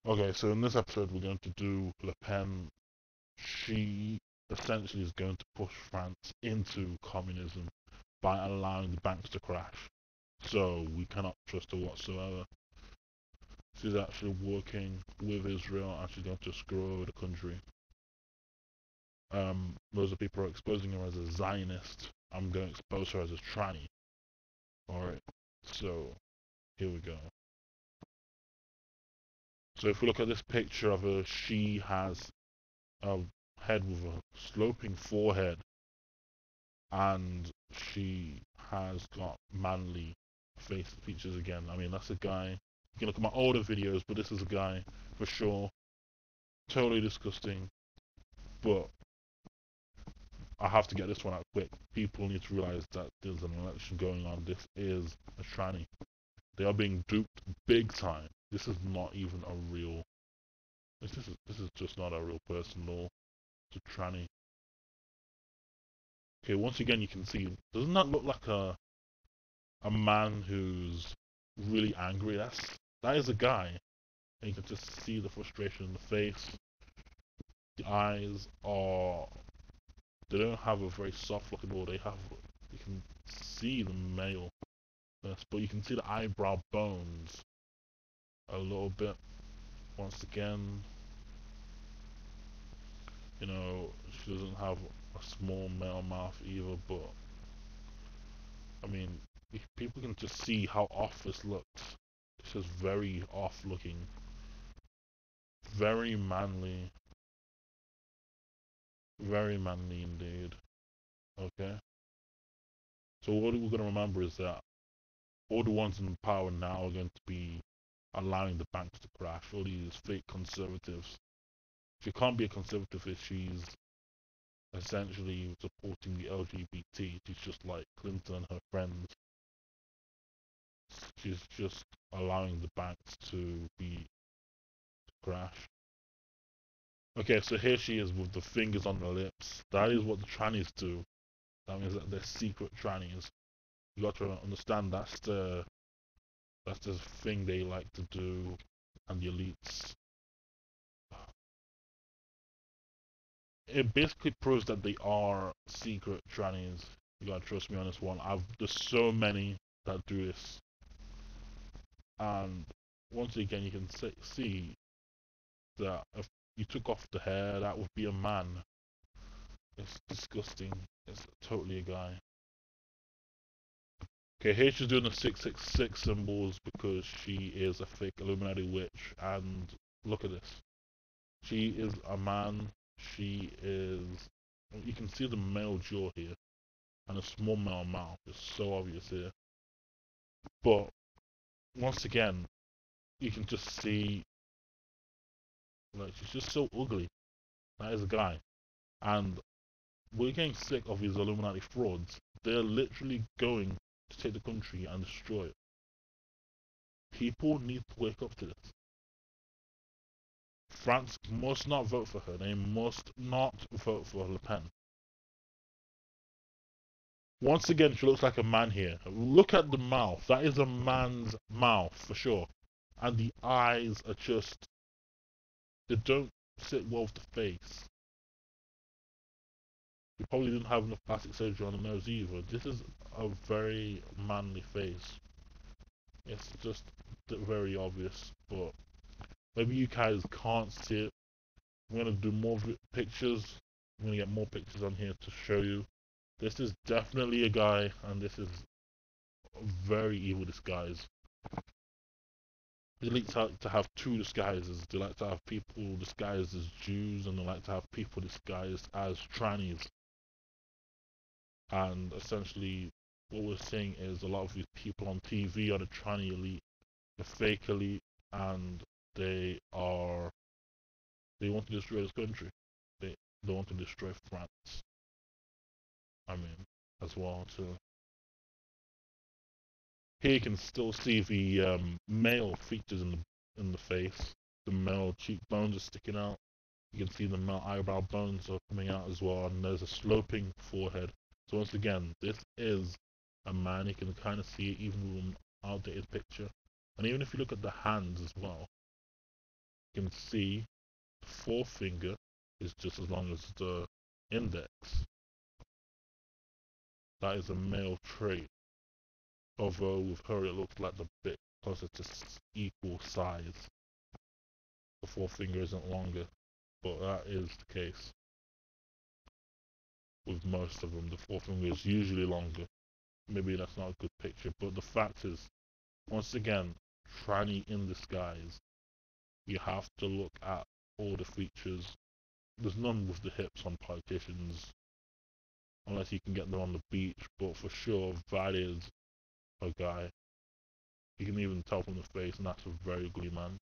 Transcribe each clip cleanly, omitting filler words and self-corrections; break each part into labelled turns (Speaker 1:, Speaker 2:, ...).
Speaker 1: Okay, so in this episode we're going to do Le Pen. She essentially is going to push France into communism by allowing the banks to crash. So we cannot trust her whatsoever. She's actually working with Israel and she's going to screw over the country. Loads of people are exposing her as a Zionist. I'm going to expose her as a tranny. Alright, so here we go. So if we look at this picture of her, she has a head with a sloping forehead and she has got manly face features again. I mean, that's a guy. You can look at my older videos, but this is a guy for sure. Totally disgusting, but I have to get this one out quick. People need to realize that there's an election going on. This is a tranny. They are being duped big time. This is not even a real. This is just not a real person at all. It's a tranny. Okay, once again you can see. Doesn't that look like a man who's really angry? That is a guy. And you can just see the frustration in the face. The eyes are. They don't have a very soft look at all. They have. You can see the male. Yes, but you can see the eyebrow bones a little bit. Once again, you know, she doesn't have a small male mouth either, but I mean, people can just see how off this looks. It's just very off looking, very manly indeed. Okay, so what we're going to remember is that all the ones in power now are going to be allowing the banks to crash. All these fake conservatives. She can't be a conservative if she's essentially supporting the LGBT. She's just like Clinton and her friends. She's just allowing the banks to crash. Okay, so here she is with the fingers on the lips. That is what the trannies do. That means that they're secret trannies. You got to understand that's the thing they like to do, and the elites. It basically proves that they are secret trannies. You gotta trust me on this one. There's so many that do this, and once again you can see that if you took off the hair, that would be a man. It's disgusting. It's totally a guy. Okay, here she's doing the 666 symbols because she is a fake Illuminati witch, and look at this. She is a man. She is. You can see the male jaw here, and a small male mouth. It's so obvious here. But once again, you can just see, like, she's just so ugly. That is a guy, and we're getting sick of these Illuminati frauds. They're literally going to take the country and destroy it. People need to wake up to this. France must not vote for her. They must not vote for Le Pen. Once again, she looks like a man here. Look at the mouth. That is a man's mouth for sure. And the eyes are just. They don't sit well with the face. You probably didn't have enough plastic surgery on the nose either. This is a very manly face. It's just very obvious, but maybe you guys can't see it. I'm gonna do more pictures. I'm gonna get more pictures on here to show you. This is definitely a guy, and this is very evil disguise. They like to have two disguises. They like to have people disguised as Jews, and they like to have people disguised as trannies. And essentially, what we're seeing is a lot of these people on TV are the tranny elite, the fake elite, and they want to destroy this country. They want to destroy France. I mean, as well too. Here you can still see the male features in the face. The male cheekbones are sticking out. You can see the male eyebrow bones are coming out as well, and there's a sloping forehead. So once again, this is a man. You can kind of see it even with an outdated picture. And even if you look at the hands as well, You can see the forefinger is just as long as the index. That is a male trait. Although with her it looks like the bit closer to equal size. The forefinger isn't longer, but that is the case. With most of them, the forefinger is usually longer. Maybe that's not a good picture, but the fact is, once again, tranny in disguise. You have to look at all the features. There's none with the hips on politicians, unless you can get them on the beach, but for sure, that is a guy. You can even tell from the face, and that's a very ugly man.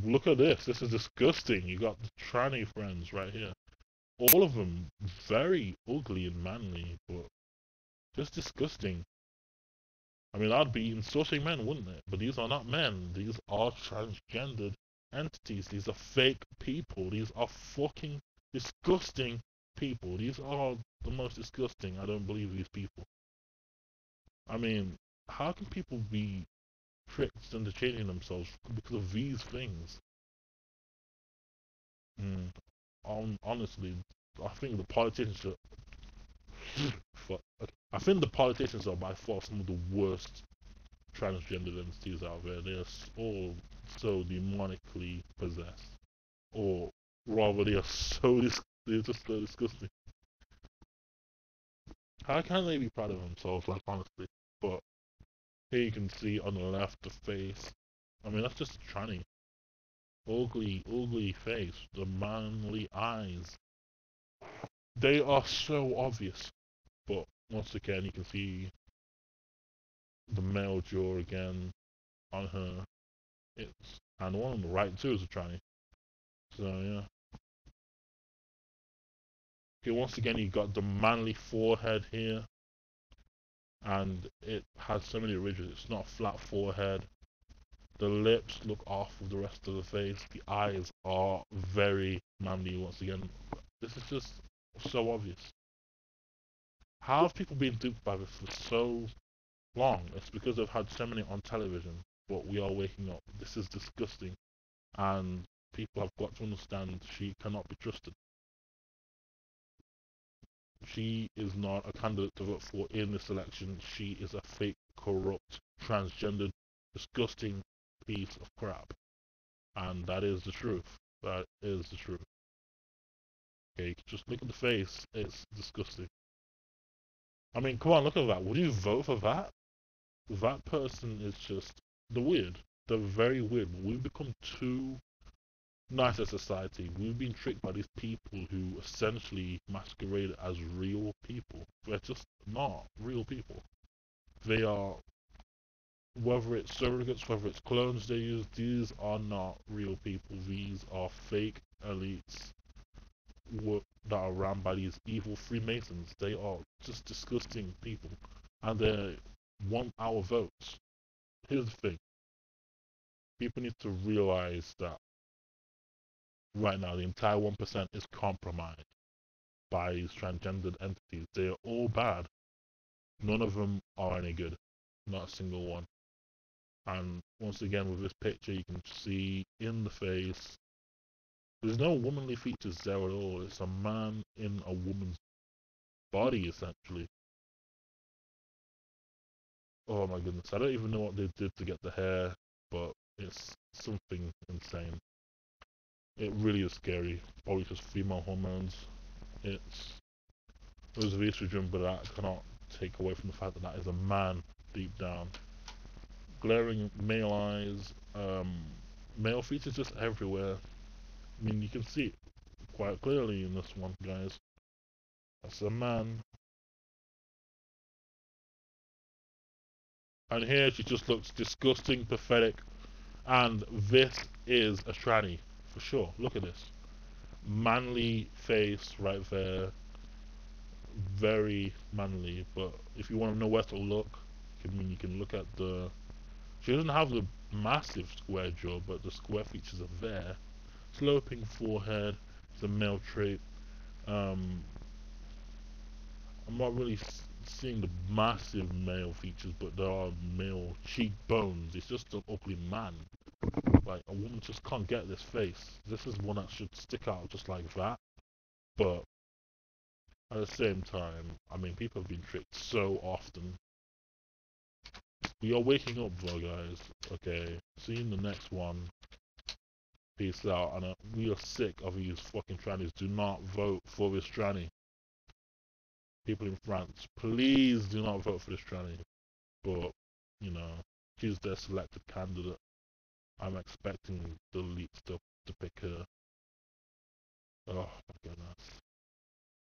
Speaker 1: Look at this. This is disgusting. You got the tranny friends right here. All of them very ugly and manly, but just disgusting. I mean, that'd be insulting men, wouldn't it? But these are not men. These are transgendered entities. These are fake people. These are fucking disgusting people. These are the most disgusting. I don't believe these people. I mean, how can people be tricked into changing themselves because of these things? Honestly, I think the politicians are. I think the politicians are by far some of the worst transgender entities out there. They're all so demonically possessed, or rather, they are so they're just so disgusting. How can they be proud of themselves? Like honestly, but here you can see on the left the face. I mean, that's just a tranny. Ugly, ugly face. The manly eyes. They are so obvious. But once again, you can see the male jaw again on her. And the one on the right too is a tranny. So yeah. Okay, once again you got the manly forehead here, and it has so many ridges. It's not a flat forehead. The lips look off with the rest of the face. The eyes are very manly. Once again, this is just so obvious. How have people been duped by this for so long? It's because they've had so many on television. But we are waking up. This is disgusting, and people have got to understand she cannot be trusted. She is not a candidate to vote for in this election. She is a fake, corrupt, transgendered, disgusting piece of crap. And that is the truth. That is the truth. Okay, just look at the face. It's disgusting. I mean, come on, look at that. Would you vote for that? That person is just the weird. They're very weird. We've become too nice as society. We've been tricked by these people who essentially masquerade as real people. They're just not real people. They are, whether it's surrogates, whether it's clones they use, these are not real people. These are fake elites that are run by these evil Freemasons. They are just disgusting people. And they want our votes. Here's the thing. People need to realize that right now the entire 1% is compromised by these transgendered entities. They are all bad. None of them are any good. Not a single one. And once again, with this picture, you can see in the face, there's no womanly features there at all. It's a man in a woman's body, essentially. Oh my goodness. I don't even know what they did to get the hair, but it's something insane. It really is scary. Probably just female hormones. It was of estrogen, but that cannot take away from the fact that that is a man deep down. Glaring male eyes, male features just everywhere. I mean, you can see it quite clearly in this one, guys. That's a man. And here she just looks disgusting, pathetic, and this is a tranny, for sure. Look at this. Manly face right there. Very manly, but if you want to know where to look, you can look at the... She doesn't have the massive square jaw, but the square features are there. Sloping forehead is a male trait. I'm not really seeing the massive male features, but there are male cheekbones. It's just an ugly man. Like, a woman just can't get this face. This is one that should stick out just like that. But at the same time, I mean, people have been tricked so often. We are waking up, though, guys. Okay, see you in the next one. Peace out. And we are sick of these fucking trannies. Do not vote for this tranny. People in France, please do not vote for this tranny. But, you know, she's their selected candidate. I'm expecting the elites to pick her. Oh my goodness.